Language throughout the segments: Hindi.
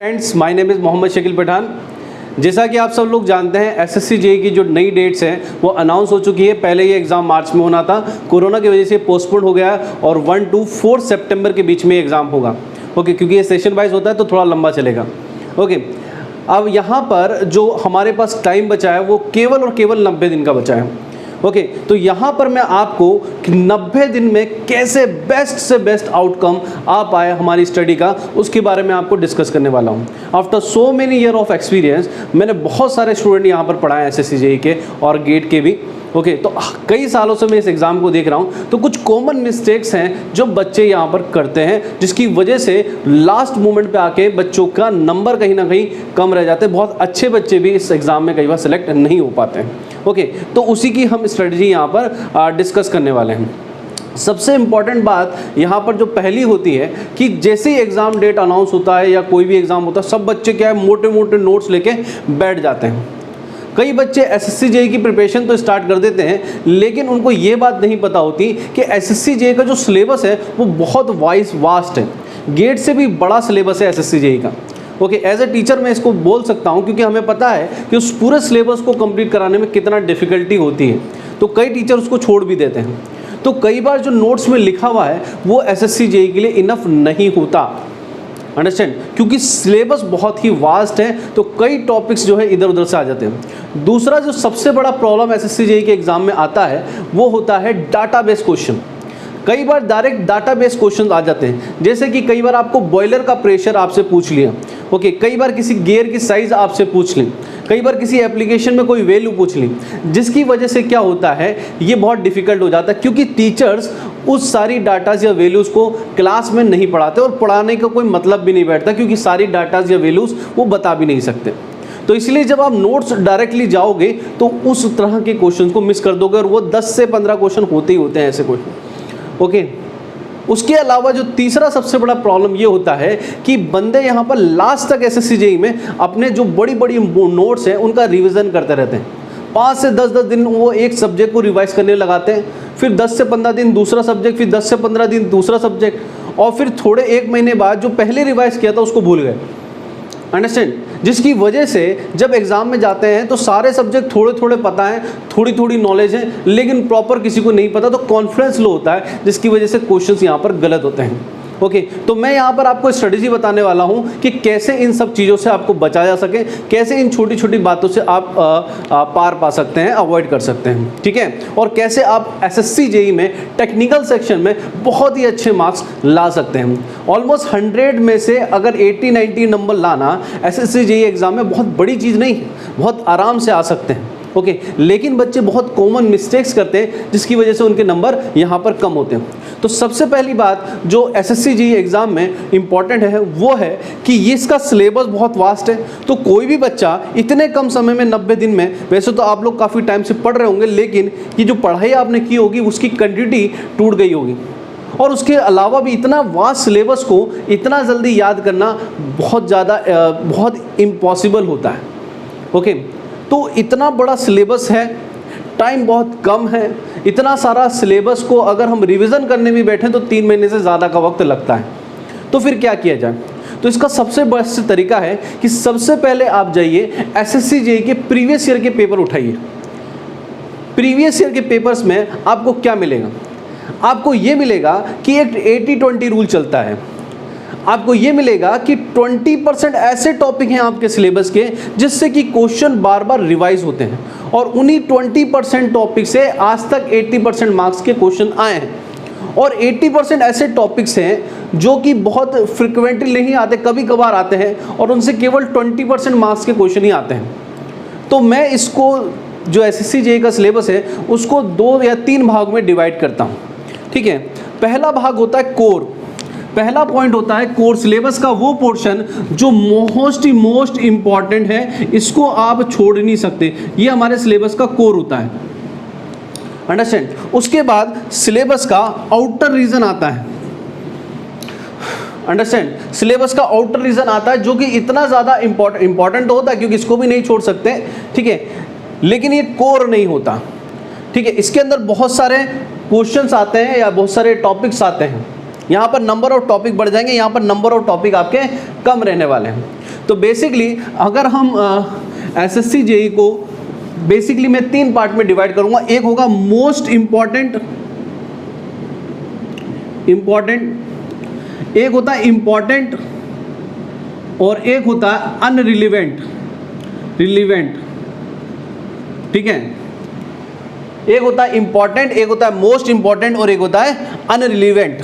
Friends, my name is Mohammed Shakeel Pathan. जैसा कि आप सब लोग जानते हैं, एसएससी जेईई की जो नई डेट्स हैं वो अनाउंस हो चुकी है। पहले ये एग्ज़ाम मार्च में होना था, कोरोना की वजह से पोस्टपोन हो गया और 1 to 4 सितंबर के बीच में एग्ज़ाम होगा। ओके, क्योंकि ये सेशन वाइज होता है तो थोड़ा लंबा चलेगा। ओके, अब यहाँ पर जो हमारे पास टाइम बचा है वो केवल और केवल 90 दिन का बचा है। ओके, तो यहाँ पर मैं आपको 90 दिन में कैसे बेस्ट से बेस्ट आउटकम आ पाए हमारी स्टडी का, उसके बारे में आपको डिस्कस करने वाला हूँ। After so many year of experience, मैंने बहुत सारे स्टूडेंट यहाँ पर पढ़ाए एसएससी जेईई के और गेट के भी। ओके, तो कई सालों से मैं इस एग्ज़ाम को देख रहा हूँ, तो कुछ कॉमन मिस्टेक्स हैं जो बच्चे यहाँ पर करते हैं, जिसकी वजह से लास्ट मोमेंट पे आके बच्चों का नंबर कहीं ना कहीं कम रह जाते हैं। बहुत अच्छे बच्चे भी इस एग्ज़ाम में कई बार सेलेक्ट नहीं हो पाते हैं। ओके, तो उसी की हम स्ट्रेटजी यहाँ पर डिस्कस करने वाले हैं। सबसे इम्पॉर्टेंट बात यहाँ पर जो पहली होती है कि जैसे ही एग्ज़ाम डेट अनाउंस होता है या कोई भी एग्ज़ाम होता है, सब बच्चे क्या है, मोटे मोटे नोट्स लेके बैठ जाते हैं। कई बच्चे एसएससी जेईई की प्रिपरेशन तो स्टार्ट कर देते हैं, लेकिन उनको ये बात नहीं पता होती कि एसएससी जेईई का जो सिलेबस है वो बहुत वास्ट है। गेट से भी बड़ा सिलेबस है एसएससी जेईई का। ओके, एज ए टीचर मैं इसको बोल सकता हूँ, क्योंकि हमें पता है कि उस पूरे सिलेबस को कंप्लीट कराने में कितना डिफ़िकल्टी होती है, तो कई टीचर उसको छोड़ भी देते हैं। तो कई बार जो नोट्स में लिखा हुआ है वो एसएससी जेईई के लिए इनफ नहीं होता, अंडरस्टैंड, क्योंकि सिलेबस बहुत ही वास्ट है, तो कई टॉपिक्स जो है इधर उधर से आ जाते हैं। दूसरा जो सबसे बड़ा प्रॉब्लम एसएससी जेईई के एग्ज़ाम में आता है वो होता है डाटाबेस क्वेश्चन। कई बार डायरेक्ट डाटाबेस क्वेश्चन आ जाते हैं, जैसे कि कई बार आपको बॉयलर का प्रेशर आपसे पूछ लिया। ओके, कई बार किसी गियर की साइज़ आपसे पूछ ली, कई बार किसी एप्लीकेशन में कोई वैल्यू पूछ ली, जिसकी वजह से क्या होता है, ये बहुत डिफिकल्ट हो जाता है, क्योंकि टीचर्स उस सारी डाटाज या वैल्यूज़ को क्लास में नहीं पढ़ाते और पढ़ाने का कोई मतलब भी नहीं बैठता, क्योंकि सारी डाटाज या वैल्यूज़ वो बता भी नहीं सकते। तो इसलिए जब आप नोट्स डायरेक्टली जाओगे तो उस तरह के क्वेश्चन को मिस कर दोगे, और वो 10 से 15 क्वेश्चन होते ही होते हैं ऐसे क्वेश्चन। ओके, उसके अलावा जो तीसरा सबसे बड़ा प्रॉब्लम ये होता है कि बंदे यहाँ पर लास्ट तक एसएससी जेईई में अपने जो बड़ी बड़ी नोट्स हैं उनका रिवीजन करते रहते हैं। 5 से 10 दिन वो एक सब्जेक्ट को रिवाइज करने लगाते हैं, फिर 10 से 15 दिन दूसरा सब्जेक्ट, फिर 10 से 15 दिन दूसरा सब्जेक्ट, और फिर थोड़े 1 महीने बाद जो पहले रिवाइज किया था उसको भूल गए, अंडरस्टैंड, जिसकी वजह से जब एग्ज़ाम में जाते हैं तो सारे सब्जेक्ट थोड़े थोड़े पता है, थोड़ी थोड़ी नॉलेज है, लेकिन प्रॉपर किसी को नहीं पता, तो कॉन्फिडेंस लो होता है, जिसकी वजह से क्वेश्चंस यहाँ पर गलत होते हैं। ओके, तो मैं यहाँ पर आपको स्ट्रेटजी बताने वाला हूँ कि कैसे इन सब चीज़ों से आपको बचा जा सके, कैसे इन छोटी छोटी बातों से आप पार पा सकते हैं, अवॉइड कर सकते हैं, ठीक है, और कैसे आप एसएससी जेईई में टेक्निकल सेक्शन में बहुत ही अच्छे मार्क्स ला सकते हैं। ऑलमोस्ट 100 में से अगर 80-90 नंबर लाना एसएससी जेईई एग्ज़ाम में बहुत बड़ी चीज़ नहीं है, बहुत आराम से आ सकते हैं। ओके, लेकिन बच्चे बहुत कॉमन मिस्टेक्स करते हैं, जिसकी वजह से उनके नंबर यहाँ पर कम होते हैं। तो सबसे पहली बात जो एसएससी जेईई एग्ज़ाम में इम्पॉर्टेंट है वो है कि ये इसका सिलेबस बहुत वास्ट है। तो कोई भी बच्चा इतने कम समय में 90 दिन में, वैसे तो आप लोग काफ़ी टाइम से पढ़ रहे होंगे, लेकिन ये जो पढ़ाई आपने की होगी उसकी कंटिन्यूटी टूट गई होगी, और उसके अलावा भी इतना वास्ट सिलेबस को इतना जल्दी याद करना बहुत इम्पॉसिबल होता है। ओके, तो इतना बड़ा सिलेबस है, टाइम बहुत कम है, इतना सारा सिलेबस को अगर हम रिवीजन करने भी बैठें तो 3 महीने से ज़्यादा का वक्त लगता है। तो फिर क्या किया जाए? तो इसका सबसे बेस्ट तरीका है कि सबसे पहले आप जाइए एसएससी जेईई के प्रीवियस ईयर के पेपर उठाइए। प्रीवियस ईयर के पेपर्स में आपको क्या मिलेगा? आपको ये मिलेगा कि एक 80-20 रूल चलता है। आपको ये मिलेगा कि 20% ऐसे टॉपिक हैं आपके सिलेबस के जिससे कि क्वेश्चन बार बार रिवाइज होते हैं, और उन्हीं 20% टॉपिक से आज तक 80% मार्क्स के क्वेश्चन आए हैं, और 80% ऐसे टॉपिक्स हैं जो कि बहुत फ्रिक्वेंटली नहीं आते, कभी कभार आते हैं, और उनसे केवल 20% मार्क्स के क्वेश्चन ही आते हैं। तो मैं इसको जो एसएससी जेईई का सिलेबस है उसको 2 या 3 भाग में डिवाइड करता हूँ, ठीक है। पहला भाग होता है कोर। पहला पॉइंट होता है कोर सिलेबस का वो पोर्शन जो मोस्ट इंपॉर्टेंट है, इसको आप छोड़ नहीं सकते, ये हमारे सिलेबस का कोर होता है, अंडरस्टैंड। उसके बाद सिलेबस का आउटर रीजन आता है, अंडरस्टैंड, सिलेबस का आउटर रीजन आता है जो कि इतना ज़्यादा इंपॉर्टेंट होता है क्योंकि इसको भी नहीं छोड़ सकते, ठीक है, लेकिन ये कोर नहीं होता, ठीक है। इसके अंदर बहुत सारे क्वेश्चंस आते हैं या बहुत सारे टॉपिक्स आते हैं, यहाँ पर नंबर ऑफ टॉपिक बढ़ जाएंगे, यहाँ पर नंबर ऑफ टॉपिक आपके कम रहने वाले हैं। तो बेसिकली अगर हम एसएससी जेई को बेसिकली मैं 3 पार्ट में डिवाइड करूंगा। एक होगा मोस्ट इंपॉर्टेंट, एक होता है इंपॉर्टेंट और एक होता है अनरिलेवेंट, ठीक है। एक होता है इंपॉर्टेंट, एक होता है मोस्ट इंपॉर्टेंट और एक होता है अनरिलेवेंट।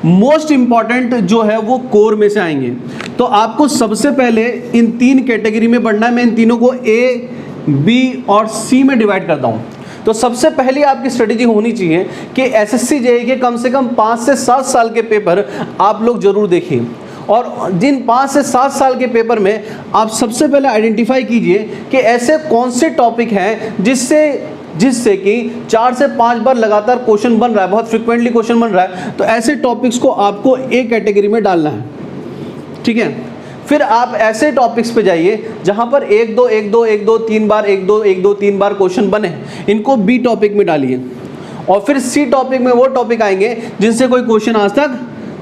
मोस्ट इंपॉर्टेंट जो है वो कोर में से आएंगे। तो आपको सबसे पहले इन 3 कैटेगरी में पढ़ना है। मैं इन तीनों को ए, बी और सी में डिवाइड करता हूं। तो सबसे पहले आपकी स्ट्रेटेजी होनी चाहिए कि एसएससी जेईई के कम से कम 5 से 7 साल के पेपर आप लोग जरूर देखिए, और जिन 5 से 7 साल के पेपर में आप सबसे पहले आइडेंटिफाई कीजिए कि ऐसे कौन से टॉपिक हैं जिससे कि 4 से 5 बार लगातार क्वेश्चन बन रहा है, बहुत फ्रिक्वेंटली क्वेश्चन बन रहा है। तो ऐसे टॉपिक्स को आपको ए कैटेगरी में डालना है, ठीक है। फिर आप ऐसे टॉपिक्स पे जाइए जहां पर 1 2 1 2 1 2 3 बार 1 2 1 2 3 बार क्वेश्चन बने, इनको बी टॉपिक में डालिए। और फिर सी टॉपिक में वो टॉपिक आएंगे जिनसे कोई क्वेश्चन आज तक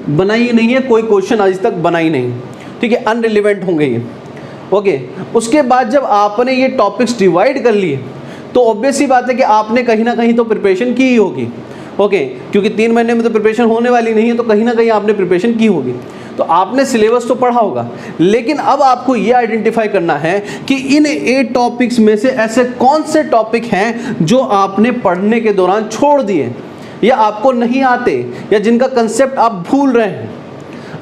बना ही नहीं है, कोई क्वेश्चन आज तक बना ही नहीं, ठीक है, अनरिलेवेंट होंगे ये, ओके। उसके बाद जब आपने ये टॉपिक्स डिवाइड कर लिए तो ऑब्वियस सी बात है कि आपने कहीं ना कहीं तो प्रिपरेशन की ही होगी, ओके, क्योंकि 3 महीने में तो प्रिपरेशन होने वाली नहीं है, तो कहीं ना कहीं आपने प्रिपरेशन की होगी, तो आपने सिलेबस तो पढ़ा होगा। लेकिन अब आपको ये आइडेंटिफाई करना है कि इन 8 टॉपिक्स में से ऐसे कौन से टॉपिक हैं जो आपने पढ़ने के दौरान छोड़ दिए, या आपको नहीं आते, या जिनका कंसेप्ट आप भूल रहे हैं।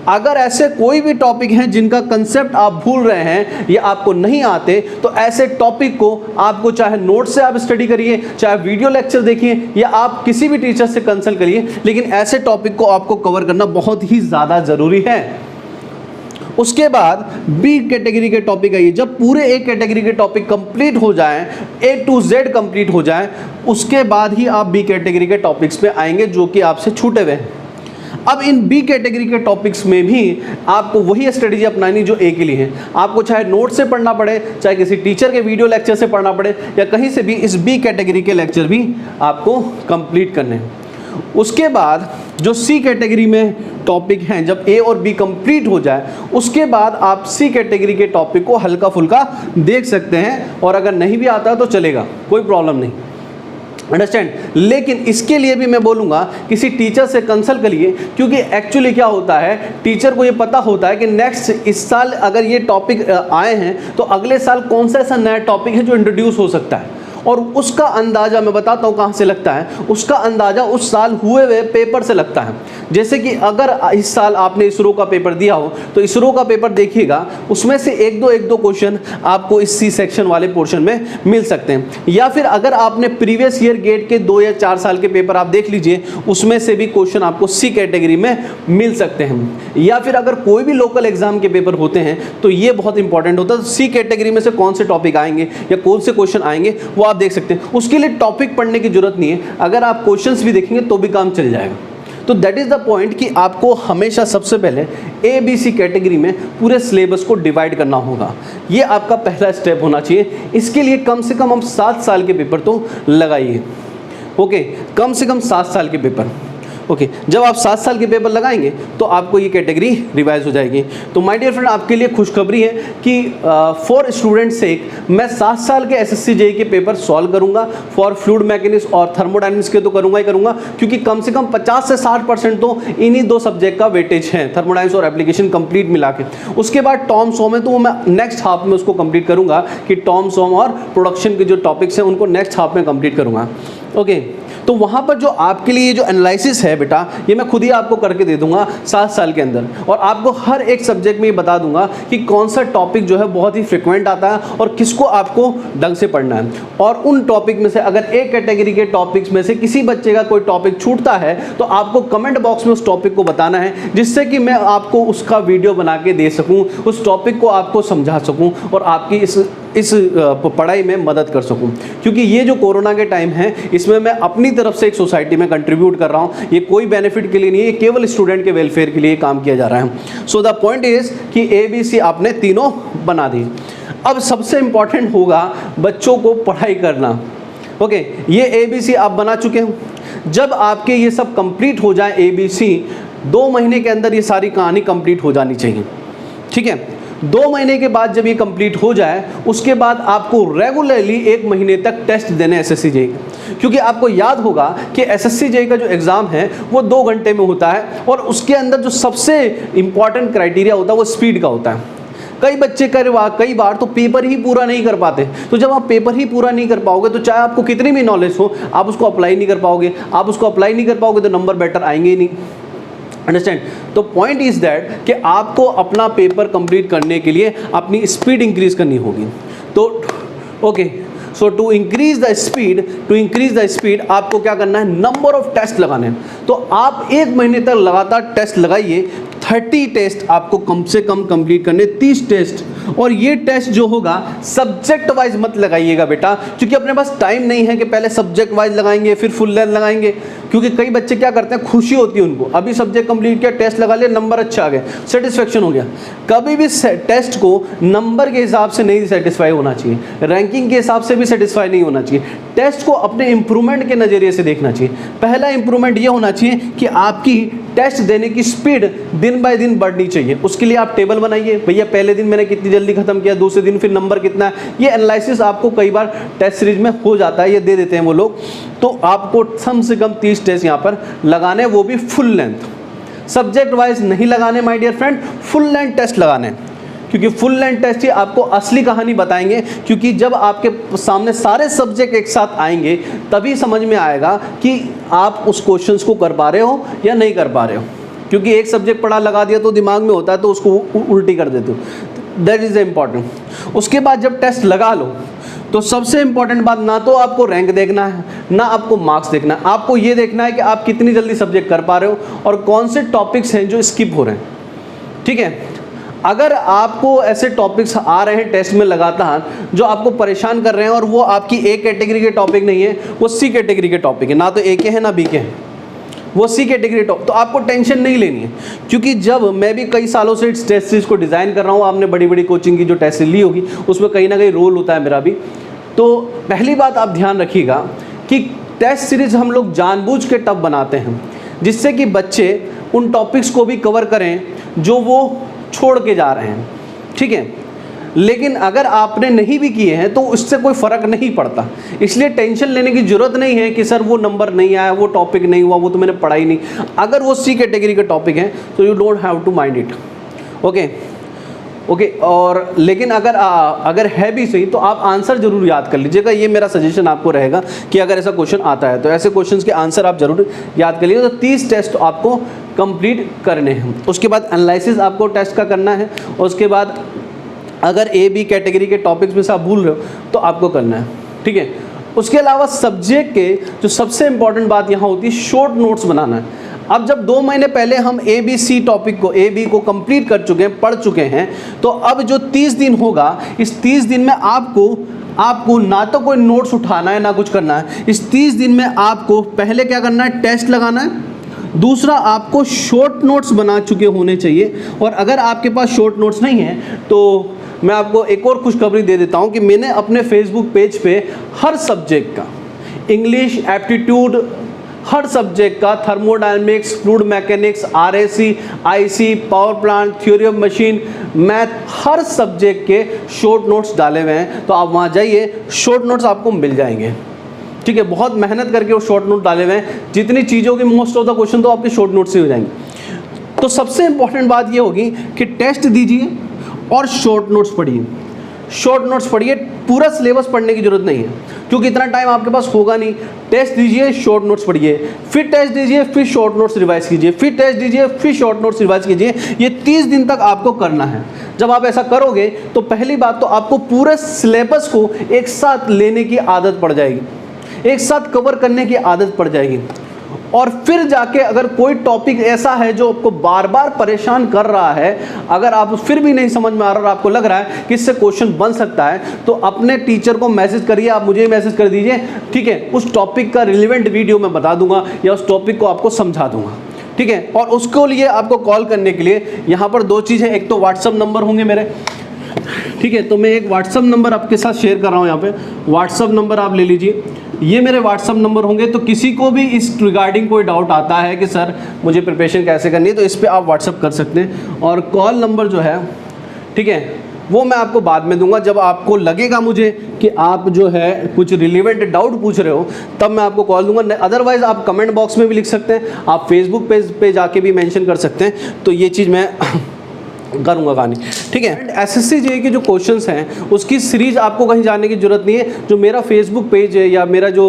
अगर ऐसे कोई भी टॉपिक हैं जिनका कंसेप्ट आप भूल रहे हैं या आपको नहीं आते, तो ऐसे टॉपिक को आपको चाहे नोट से आप स्टडी करिए, चाहे वीडियो लेक्चर देखिए, या आप किसी भी टीचर से कंसल्ट करिए, लेकिन ऐसे टॉपिक को आपको कवर करना बहुत ही ज़्यादा ज़रूरी है। उसके बाद बी कैटेगरी के टॉपिक आइए। जब पूरे ए कैटेगरी के टॉपिक कंप्लीट हो जाएं, ए टू जेड कंप्लीट हो जाएं, उसके बाद ही आप बी कैटेगरी के टॉपिक्स पे आएंगे जो कि आपसे छूटे हुए हैं। अब इन बी कैटेगरी के टॉपिक्स में भी आपको वही स्ट्रेटजी अपनानी जो ए के लिए है। आपको चाहे नोट से पढ़ना पड़े, चाहे किसी टीचर के वीडियो लेक्चर से पढ़ना पड़े, या कहीं से भी इस बी कैटेगरी के लेक्चर भी आपको कंप्लीट करने हैं। उसके बाद जो सी कैटेगरी में टॉपिक हैं, जब ए और बी कंप्लीट हो जाए, उसके बाद आप सी कैटेगरी के टॉपिक को हल्का फुल्का देख सकते हैं, और अगर नहीं भी आता तो चलेगा, कोई प्रॉब्लम नहीं, अंडरस्टैंड। लेकिन इसके लिए भी मैं बोलूँगा किसी टीचर से कंसल्ट करिए, क्योंकि एक्चुअली क्या होता है, टीचर को ये पता होता है कि नेक्स्ट इस साल अगर ये टॉपिक आए हैं तो अगले साल कौन सा ऐसा नया टॉपिक है जो इंट्रोड्यूस हो सकता है, और उसका अंदाज़ा मैं बताता हूँ कहाँ से लगता है। उसका अंदाज़ा उस साल हुए हुए पेपर से लगता है। जैसे कि अगर इस साल आपने इसरो का पेपर दिया हो तो इसरो का पेपर देखिएगा, उसमें से एक दो क्वेश्चन आपको इस सी सेक्शन वाले पोर्शन में मिल सकते हैं। या फिर अगर आपने प्रीवियस ईयर गेट के 2 या 4 साल के पेपर आप देख लीजिए, उसमें से भी क्वेश्चन आपको सी कैटेगरी में मिल सकते हैं। या फिर अगर कोई भी लोकल एग्जाम के पेपर होते हैं तो ये बहुत इंपॉर्टेंट होता है, सी कैटेगरी में से कौन से टॉपिक आएंगे या कौन से क्वेश्चन आएंगे वो आप देख सकते हैं। उसके लिए टॉपिक पढ़ने की जरूरत नहीं है, अगर आप क्वेश्चंस भी देखेंगे तो भी काम चल जाएगा। तो दैट इज द पॉइंट कि आपको हमेशा सबसे पहले ए बी सी कैटेगरी में पूरे सिलेबस को डिवाइड करना होगा। ये आपका पहला स्टेप होना चाहिए। इसके लिए कम से कम हम 7 साल के पेपर तो लगाइए, ओके, कम से कम 7 साल के पेपर, ओके। जब आप 7 साल के पेपर लगाएंगे तो आपको ये कैटेगरी रिवाइज हो जाएगी। तो माय डियर फ्रेंड, आपके लिए खुशखबरी है कि फॉर स्टूडेंट सेक मैं 7 साल के एसएससी जेईई के पेपर सॉल्व करूंगा। फॉर फ्लूइड मैकेनिक्स और थर्मोडायनेमिक्स के तो करूंगा ही करूंगा, क्योंकि कम से कम 50 से 60% तो इन्हीं 2 सब्जेक्ट का वेटेज है, थर्मोडायनेमिक्स और एप्लीकेशन कंप्लीट मिला के। उसके बाद टॉम सॉम है तो मैं नेक्स्ट हाफ में उसको कंप्लीट करूंगा, कि टॉम सॉम और प्रोडक्शन के जो टॉपिक्स हैं उनको नेक्स्ट हाफ में कंप्लीट करूंगा, ओके। तो वहाँ पर जो आपके लिए जो एनालिसिस है बेटा, ये मैं खुद ही आपको करके दे दूंगा 7 साल के अंदर, और आपको हर एक सब्जेक्ट में ये बता दूंगा कि कौन सा टॉपिक जो है बहुत ही फ्रिक्वेंट आता है और किसको आपको ढंग से पढ़ना है। और उन टॉपिक में से अगर एक कैटेगरी के टॉपिक्स में से किसी बच्चे का कोई टॉपिक छूटता है तो आपको कमेंट बॉक्स में उस टॉपिक को बताना है, जिससे कि मैं आपको उसका वीडियो बना के दे सकूँ, उस टॉपिक को आपको समझा सकूँ और आपकी इस पढ़ाई में मदद कर सकूं। क्योंकि ये जो कोरोना के टाइम है, इसमें मैं अपनी तरफ से एक सोसाइटी में कंट्रीब्यूट कर रहा हूं। ये कोई बेनिफिट के लिए नहीं है, केवल स्टूडेंट के वेलफेयर के लिए काम किया जा रहा है। सो द पॉइंट इज कि ए बी सी आपने तीनों बना दी। अब सबसे इंपॉर्टेंट होगा बच्चों को पढ़ाई करना, ओके। ये ए बी सी आप बना चुके हो। जब आपके ये सब कंप्लीट हो जाए ए बी सी, 2 महीने के अंदर ये सारी कहानी कंप्लीट हो जानी चाहिए, ठीक है। 2 महीने के बाद जब ये कंप्लीट हो जाए उसके बाद आपको रेगुलरली 1 महीने तक टेस्ट देने एसएससी जेईई, क्योंकि आपको याद होगा कि एसएससी जेईई का जो एग्ज़ाम है वो 2 घंटे में होता है और उसके अंदर जो सबसे इंपॉर्टेंट क्राइटेरिया होता है वो स्पीड का होता है। कई बच्चे कई बार तो पेपर ही पूरा नहीं कर पाते। तो जब आप पेपर ही पूरा नहीं कर पाओगे तो चाहे आपको कितनी भी नॉलेज हो आप उसको अप्लाई नहीं कर पाओगे। आप उसको अप्लाई नहीं कर पाओगे तो नंबर बेटर आएंगे ही नहीं। अंडरस्टैंड? तो पॉइंट इज दैट कि आपको अपना पेपर कंप्लीट करने के लिए अपनी स्पीड इंक्रीज करनी होगी। तो okay, so to increase the speed आपको क्या करना है, नंबर ऑफ टेस्ट लगाने हैं। तो आप 1 महीने तक लगातार टेस्ट लगाइए। 30 टेस्ट आपको कम से कम कंप्लीट करने, 30 टेस्ट। और ये टेस्ट जो होगा सब्जेक्ट वाइज मत लगाइएगा बेटा, क्योंकि अपने पास टाइम नहीं है कि पहले सब्जेक्ट वाइज लगाएंगे फिर फुल लेंथ लगाएंगे। क्योंकि कई बच्चे क्या करते हैं, खुशी होती है उनको, अभी सब्जेक्ट कंप्लीट किया, टेस्ट लगा लिया, नंबर अच्छा आ गया, सेटिस्फेक्शन हो गया। कभी भी टेस्ट को नंबर के हिसाब से नहीं सेटिस्फाई होना चाहिए, रैंकिंग के हिसाब से भी सेटिस्फाई नहीं होना चाहिए। टेस्ट को अपने इंप्रूवमेंट के नज़रिए से देखना चाहिए। पहला इंप्रूवमेंट ये होना चाहिए कि आपकी टेस्ट देने की स्पीड दिन बाय दिन बढ़नी चाहिए। उसके लिए आप टेबल बनाइए, भैया पहले दिन मैंने कितनी जल्दी खत्म किया, दूसरे दिन फिर नंबर कितना है। ये एनालिसिस आपको कई बार टेस्ट सीरीज में हो जाता है, ये दे देते हैं वो लोग। तो आपको कम से कम 30 टेस्ट यहाँ पर लगाने, वो भी फुल लेंथ। सब्जेक्ट वाइज नहीं लगाने my dear friend, full length test लगाने, क्योंकि फुल लेंथ टेस्ट ही आपको असली कहानी बताएंगे। क्योंकि जब आपके सामने सारे सब्जेक्ट एक साथ आएंगे तभी समझ में आएगा कि आप उस क्वेश्चंस को कर पा रहे हो या नहीं कर पा रहे हो। क्योंकि एक सब्जेक्ट पढ़ा लगा दिया तो दिमाग में होता है तो उसको उल्टी कर देते हो। That is important. उसके बाद जब टेस्ट लगा लो तो सबसे इंपॉर्टेंट बात, ना तो आपको रैंक देखना है ना आपको मार्क्स देखना है, आपको ये देखना है कि आप कितनी जल्दी सब्जेक्ट कर पा रहे हो और कौन से टॉपिक्स हैं जो स्किप हो रहे हैं। ठीक है, अगर आपको ऐसे टॉपिक्स आ रहे हैं टेस्ट में लगातार जो आपको परेशान कर रहे हैं और वो आपकी ए कैटेगरी के टॉपिक नहीं है, वो सी कैटेगरी के टॉपिक है, ना तो ए के हैं ना बी के हैं, वो सी कैटेगरी टॉप, तो आपको टेंशन नहीं लेनी है। क्योंकि जब मैं भी कई सालों से टेस्ट सीरीज को डिज़ाइन कर रहा हूँ, आपने बड़ी बड़ी कोचिंग की जो टेस्ट सीरीज ली होगी उसमें कहीं ना कहीं रोल होता है मेरा भी। तो पहली बात आप ध्यान रखिएगा कि टेस्ट सीरीज हम लोग जानबूझ के टफ बनाते हैं जिससे कि बच्चे उन टॉपिक्स को भी कवर करें जो वो छोड़ के जा रहे हैं। ठीक है, लेकिन अगर आपने नहीं भी किए हैं तो उससे कोई फ़र्क नहीं पड़ता। इसलिए टेंशन लेने की ज़रूरत नहीं है कि सर वो नंबर नहीं आया, वो टॉपिक नहीं हुआ, वो तो मैंने पढ़ा ही नहीं। अगर वो सी कैटेगरी का टॉपिक है तो you don't have to mind it. Okay. और लेकिन अगर है भी सही तो आप आंसर जरूर याद कर लीजिएगा। ये मेरा सजेशन आपको रहेगा कि अगर ऐसा क्वेश्चन आता है तो ऐसे क्वेश्चंस के आंसर आप जरूर याद कर लीजिएगा। तो 30 टेस्ट आपको कंप्लीट करने हैं। उसके बाद एनालिसिस आपको टेस्ट का करना है। और उसके बाद अगर ए बी कैटेगरी के टॉपिक्स में से आप भूल रहे हो तो आपको करना है। ठीक है, उसके अलावा सब्जेक्ट के जो सबसे इंपॉर्टेंट बात यहाँ होती है, शॉर्ट नोट्स बनाना है। अब जब 2 महीने पहले हम ए बी सी टॉपिक को ए बी को कंप्लीट कर चुके हैं, पढ़ चुके हैं, तो अब जो 30 दिन होगा, इस 30 दिन में आपको ना तो कोई नोट्स उठाना है ना कुछ करना है। इस 30 दिन में आपको पहले क्या करना है, टेस्ट लगाना है। दूसरा, आपको शॉर्ट नोट्स बना चुके होने चाहिए। और अगर आपके पास शॉर्ट नोट्स नहीं है तो मैं आपको एक और खुशखबरी दे देता हूं कि मैंने अपने फेसबुक पेज पे हर सब्जेक्ट का, इंग्लिश, एप्टीट्यूड, हर सब्जेक्ट का, thermodynamics, fluid mechanics, RAC, IC, power plant, theory of machine, math, her subject के शॉर्ट नोट्स डाले हुए हैं। तो आप वहाँ जाइए, शॉर्ट नोट्स आपको मिल जाएंगे। ठीक है, बहुत मेहनत करके वो शॉर्ट नोट डाले हुए हैं। जितनी चीज़ों की मोस्ट ऑफ द क्वेश्चन तो आपके शॉर्ट नोट से हो जाएंगे। तो सबसे इंपॉर्टेंट बात ये होगी कि टेस्ट दीजिए और शॉर्ट नोट्स पढ़िए। शॉर्ट नोट्स पढ़िए, पूरा सिलेबस पढ़ने की जरूरत नहीं है क्योंकि इतना टाइम आपके पास होगा नहीं। टेस्ट दीजिए, शॉर्ट नोट्स पढ़िए, फिर टेस्ट दीजिए, फिर शॉर्ट नोट्स रिवाइज कीजिए, फिर टेस्ट दीजिए, फिर शॉर्ट नोट्स रिवाइज कीजिए। ये 30 दिन तक आपको करना है। जब आप ऐसा करोगे तो पहली बात तो आपको पूरे सिलेबस को एक साथ लेने की आदत पड़ जाएगी, एक साथ कवर करने की आदत पड़ जाएगी। और फिर जाके अगर कोई टॉपिक ऐसा है जो आपको बार बार परेशान कर रहा है, अगर आप फिर भी नहीं समझ में आ रहा और आपको लग रहा है कि इससे क्वेश्चन बन सकता है, तो अपने टीचर को मैसेज करिए, आप मुझे मैसेज कर दीजिए। ठीक है, उस टॉपिक का रिलेवेंट वीडियो मैं बता दूंगा या उस टॉपिक को आपको समझा दूंगा। ठीक है, और उसको लिए आपको कॉल करने के लिए यहाँ पर 2 चीज़ें, एक तो व्हाट्सअप नंबर होंगे मेरे। ठीक है, तो मैं एक व्हाट्सअप नंबर आपके साथ शेयर कर रहा हूँ। यहाँ पे व्हाट्सअप नंबर आप ले लीजिए, ये मेरे व्हाट्सअप नंबर होंगे। तो किसी को भी इस रिगार्डिंग कोई डाउट आता है कि सर मुझे प्रिपरेशन कैसे करनी है, तो इस पर आप व्हाट्सअप कर सकते हैं। और कॉल नंबर जो है ठीक है, वो मैं आपको बाद में दूंगा। जब आपको लगेगा मुझे कि आप जो है कुछ रिलेवेंट डाउट पूछ रहे हो, तब मैं आपको कॉल दूंगा। अदरवाइज आप कमेंट बॉक्स में भी लिख सकते हैं, आप फेसबुक पेज पे जाके भी मेंशन कर सकते हैं, तो ये चीज़ मैं करूँगा कहानी, ठीक है। एसएससी जेईई के जो क्वेश्चंस हैं उसकी सीरीज आपको कहीं जाने की जरूरत नहीं है। जो मेरा फेसबुक पेज है या मेरा जो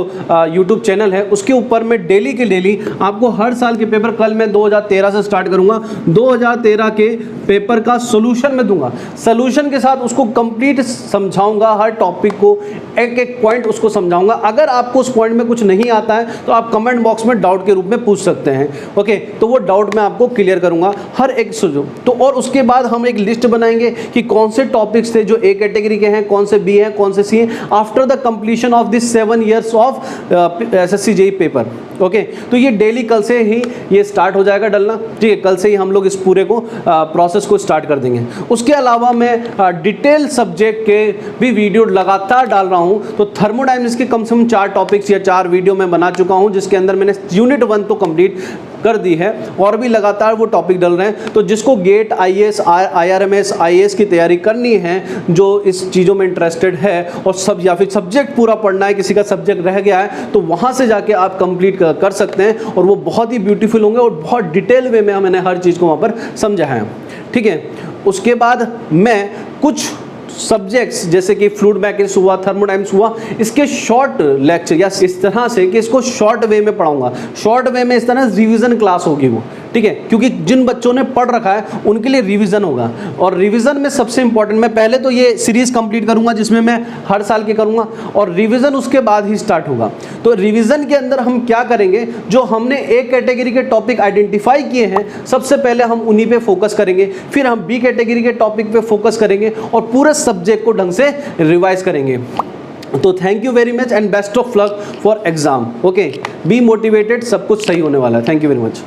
यूट्यूब चैनल है उसके ऊपर मैं डेली के डेली आपको हर साल के पेपर, कल मैं 2013 से स्टार्ट करूँगा, 2013 के पेपर का सोल्यूशन मैं दूंगा। सोल्यूशन के साथ उसको कंप्लीट समझाऊंगा, हर टॉपिक को एक एक पॉइंट उसको समझाऊंगा। अगर आपको उस पॉइंट में कुछ नहीं आता है तो आप कमेंट बॉक्स में डाउट के रूप में पूछ सकते हैं, ओके। तो वो डाउट मैं आपको क्लियर करूँगा हर एक सुझाव। तो और उसके बाद हम एक लिस्ट बनाएंगे कि कौन से टॉपिक्स थे जो ए कैटेगरी के हैं, कौन से बी हैं, कौन से सी हैं, after the completion of this 7 years of SSC JEE paper, okay. तो ये डेली कल से ही ये स्टार्ट हो जाएगा डलना, ठीक है। कल से ही हम लोग इस पूरे को प्रोसेस को स्टार्ट कर देंगे। उसके अलावा मैं डिटेल सब्जेक्ट के भी वीडियो लगातार डाल रहा हूँ। तो थर्मोडायनेमिक्स के कम से कम 4 टॉपिक्स या 4 वीडियो मैं बना चुका हूँ, जिसके अंदर मैंने यूनिट 1 तो कंप्लीट कर दी है और भी लगातार वो टॉपिक डल रहे हैं। तो जिसको गेट, आईएएस, आईआरएमएस, आईएएस की तैयारी करनी है, जो इस चीज़ों में इंटरेस्टेड है और सब या फिर सब्जेक्ट पूरा पढ़ना है, किसी का सब्जेक्ट रह गया है, तो वहाँ से जाके आप कंप्लीट कर सकते हैं और वो बहुत ही ब्यूटीफुल होंगे और बहुत डिटेल वे में मैंने हर चीज़ को वहाँ पर समझा है, ठीक है। उसके बाद मैं कुछ सब्जेक्ट्स जैसे कि फ्लूइड मैकेनिक्स हुआ, थर्मोडायनेमिक्स हुआ, इसके शॉर्ट लेक्चर या इस तरह से कि इसको शॉर्ट वे में पढ़ाऊंगा। शॉर्ट वे में इस तरह रिवीजन क्लास होगी वो, ठीक है, क्योंकि जिन बच्चों ने पढ़ रखा है उनके लिए रिवीजन होगा। और रिवीजन में सबसे इंपॉर्टेंट, मैं पहले तो ये सीरीज कंप्लीट करूंगा जिसमें मैं हर साल के करूंगा और रिवीजन उसके बाद ही स्टार्ट होगा। तो रिवीजन के अंदर हम क्या करेंगे, जो हमने ए कैटेगरी के टॉपिक आइडेंटिफाई किए हैं सबसे पहले हम उन्हीं पे फोकस करेंगे, फिर हम बी कैटेगरी के टॉपिक पे फोकस करेंगे और पूरे सब्जेक्ट को ढंग से रिवाइज करेंगे। तो thank you very much and best of luck for exam, okay. Be motivated, सब कुछ सही होने वाला है। Thank you very much.